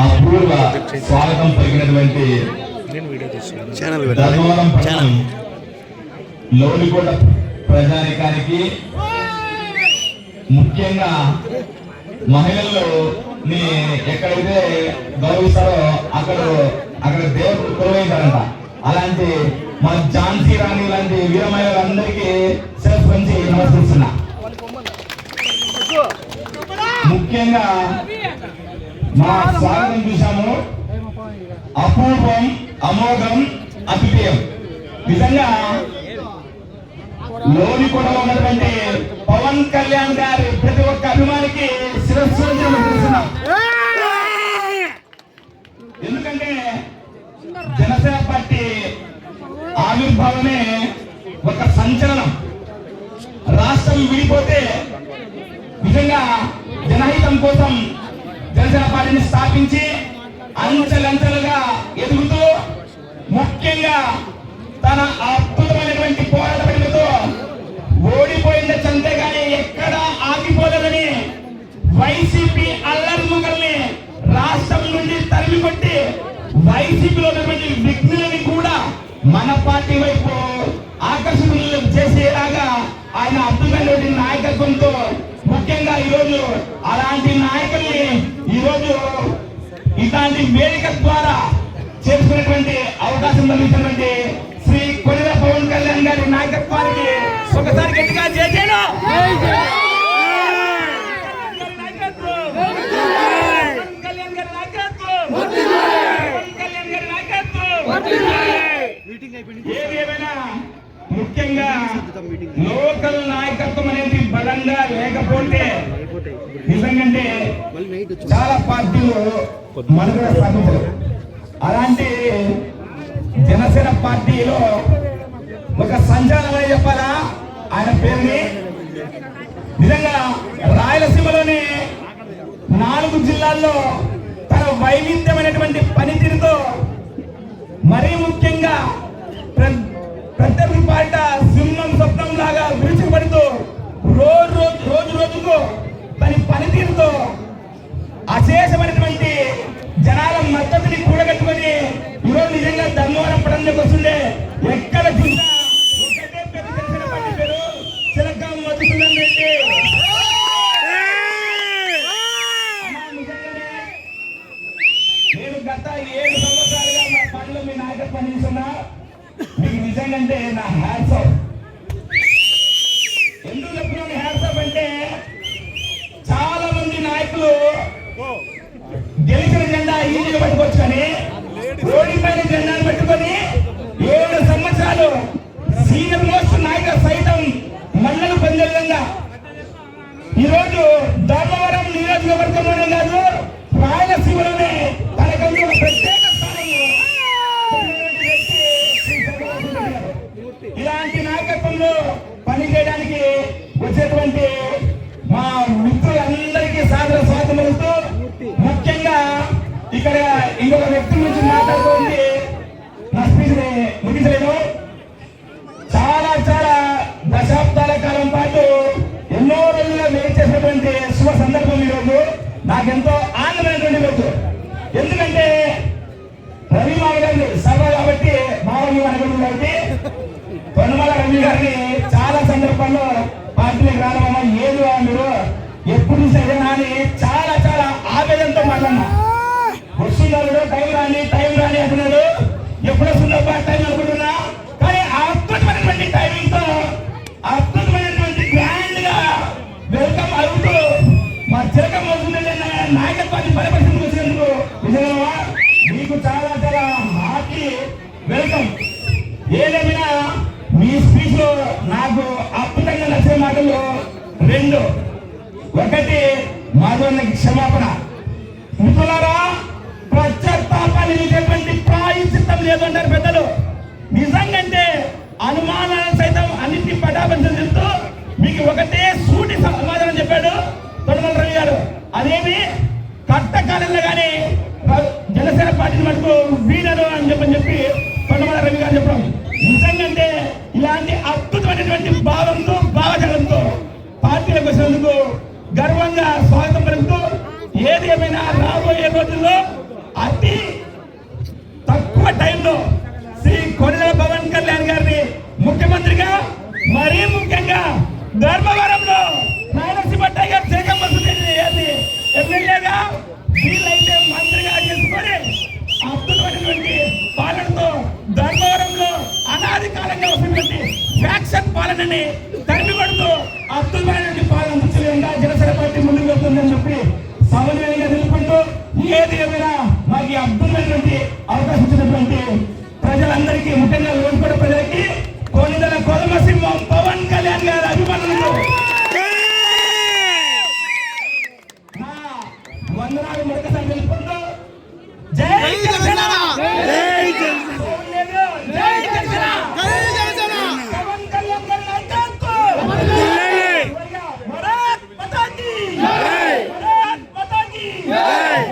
అపూర్వ స్వాగతం పలికినటువంటి ధర్మవరం పట్టణం లోనికోట ప్రజానికానికి, ముఖ్యంగా మహిళలు ఎక్కడైతే గౌరవిస్తారో అక్కడ దేవుడు కొలువైంటారంట. అలాంటి మా ఝాన్సీ రాణి లాంటి వీర మహిళలందరికీ సెల్ఫ్ నుంచి నమస్కరిస్తున్నా. ముఖ్యంగా మా స్వాగతం చూసాము, అపూర్వం, అమోఘం, అద్వితీయం. నిజంగా లోనికోటలో ఉన్నటువంటి పవన్ కళ్యాణ్ గారి ప్రతి ఒక్క అభిమానికి శిరస్సు నమస్కరిస్తున్నాం. ఎందుకంటే జనసేన పార్టీ ఆవిర్భావమే ఒక సంచలనం. రాష్ట్రం విడిపోతే నిజంగా జనహితం కోసం జనసేన పార్టీని స్థాపించి అంచెలంచెలుగా ఎదుగుతూ, ముఖ్యంగా తన అద్భుతమైనటువంటి పోరాట పటిమతో ఓడిపోయింది చంతే గాని ఎక్కడా ఆగిపోలేదని వైసీపీ అల్లరి ముగ్గుల్ని రాష్ట్రం నుండి తరిమి కొట్టి వైసీపీలో ఉన్నటువంటి విఘ్నులని కూడా మన పార్టీ వైపు ఆకర్షణలు చేసేలాగా ఆయన అద్భుతమైనటువంటి నాయకత్వంతో, ముఖ్యంగా ఈరోజు అలాంటి నాయకుల్ని ఈరోజు ఇలాంటి వేదిక ద్వారా చేసుకునేటువంటి అవకాశం లభించినటువంటి శ్రీ కొనిదెల పవన్ కళ్యాణ్ గారి నాయకత్వానికి ఒకసారి గట్టిగా చేసేను. ఏదేమైనా ముఖ్యంగా లోకల్ నాయకత్వం అనేది బలంగా లేకపోతే నిజంగా చాలా పార్టీలు మనుగడ సాధించరు. అలాంటి జనసేన పార్టీలో ఒక సంచలనమని చెప్పాలా ఆయన పేరుని. నిజంగా రాయలసీమలోని 4 జిల్లాల్లో తన వైవిధ్యమైనటువంటి పనితీరుతో, మరీ ముఖ్యంగా ప్రత్యర్థి పార్టీ సింహం స్వప్నం లాగా విరుచుకుపడుతూ రోజు రోజుకు తన పనితీరుతో అశేషమైనటువంటి జనాల మద్దతుని కూడగట్టుకొని ఈరోజు నిజంగా ధర్మవరం పట్టణంలోకి వస్తుండే ఎక్కడ చూసినా ఒకటే పెద్ద జనసేన పార్టీ పేరు చిలకం మధుసూదన్ రెడ్డి. నేను గత 7 సంవత్సరాలుగా మా పార్టీలో మీ నాయకత్వం చేస్తున్నా. మీకు నిజంగా నా హ్యాట్స్ ఆఫ్. ఎందుకు చెప్తున్నాను హ్యాట్స్ ఆఫ్ అంటే, చాలా మంది నాయకులు గెలిచిన జెండా ఈజీగా పట్టుకోవచ్చు, కానీ ఓడిపోయిన జెండాను పెట్టుకొని 7 సంవత్సరాలు సీనియర్ మోస్ట్ నాయకులు సైతం మన్నలు పొందే విధంగా ఈరోజు ధర్మవరం నియోజకవర్గంలోనే కాదు రాయలసీమలోనే తనకంటూ ఒక ప్రత్యేక ఇలాంటి నాయకత్వంలో పనిచేయడానికి వచ్చేటువంటి మా మిత్రులందరికీ సాదర స్వాగతం పలుకుతూ, ముఖ్యంగా ఇక్కడ ఇంకొక వ్యక్తి నుంచి మాట్లాడుతుంది నా స్పీచ్ ముగించలేదు. చాలా దశాబ్దాల కాలం పాటు ఎన్నో రోజులుగా వెయిట్ చేసినటువంటి శుభ సందర్భం ఈరోజు నాకెంతో ఆనందమైనటువంటి రోజు. ఎందుకంటే రవి మామ గారిని సభ కాబట్టి మామూలు అనుకుంటుంది కాబట్టి కొనమల రవి గారిని చాలా సందర్భాల్లో పార్టీలకు రావడం ఏది మీరు ఎప్పుడు సరేనా అని చాలా ఆవేదనతో మాట్లాడినా. వస్తున్నాడు టైం రాని అంటున్నాడు. ఎప్పుడు వస్తుందో టైం అనుకుంటున్నా, కానీ అద్భుతమైనటువంటి టైమింగ్ తో అద్భుతమైనటువంటి గ్రాండ్ గా వెల్కమ్ అవుతూ మా చిలకం అవుతుంది నాయకత్వాన్ని బలపరిచేందుకు వచ్చినందుకు నిజంగా మీకు చాలా హార్టీ వెల్కమ్. ఏదేమైనా మీ స్పీచ్ లో నాకు అద్భుతంగా నచ్చిన మాటలు 2. ఒకటి, మాధవన్నకి క్షమాపణ. మిత్రులారా, ప్రత్యర్థాపాన్ని ఇచ్చేటువంటి ప్రాయశ్చిత్తం లేదు అంటారు పెద్దలు. నిజంగా అనుమానాలు సైతం అన్నింటినీ పటాపంచం చేస్తూ మీకు ఒకటే సూటి సమాధానం చెప్పాడు కొనమల రవి గారు. అదేమి కట్టకాలంలో కానీ జనసేన పార్టీని మటుకు వీడరు అని చెప్పి కొనమల రవి గారు చెప్పడం. నిజంగా ఇలాంటి అద్భుతమైనటువంటి భావంతో భావజాలంతో పార్టీలకు వచ్చినందుకు గర్వంగా స్వాగతం పలుకుతూ ఏది ఏమైనా రాబోయే రోజుల్లో అతి తక్కువ టైంలో శ్రీ కొణిదెల పవన్ కళ్యాణ్ గారిని ముఖ్యమంత్రిగా, మరీ ముఖ్యంగా ధర్మవరంలో రాయలసీమ టైగర్ శేఖమ్మ ఎమ్మెల్యేగా వీళ్ళైతే మంత్రిగా చేసుకొని అద్భుతమైనటువంటి పాలనతో ధర్మవరంలో అనాది కాలంగా వస్తున్నటువంటి ఫ్యాక్షన్ పాలనని తరిమికొడుతూ అద్భుతమైనటువంటి పాలన అందించలేకుండా జనసేన పార్టీ ముందుకు వెళ్తుందని చెప్పి సమన్వయంగా నిలుపుకుంటూ ఏది ఏమైనా మాకు ఈ అద్భుతమైనటువంటి అవకాశం ఇచ్చినటువంటి ప్రజలందరికీ, ముఖ్యంగా లోన్కోట ప్రజలకి కొణిదెల కొదమసింహం పవన్ కళ్యాణ్ గారి అభిమానులు వందనాలు మరొకసారి తెలుపుకుంటూ జై జనసేన, జై జనసేన, పవన్ కళ్యాణ్ గారి నాయకత్వం, భారత్ మాతా కీ జై, భారత్ మాతా కీ జై.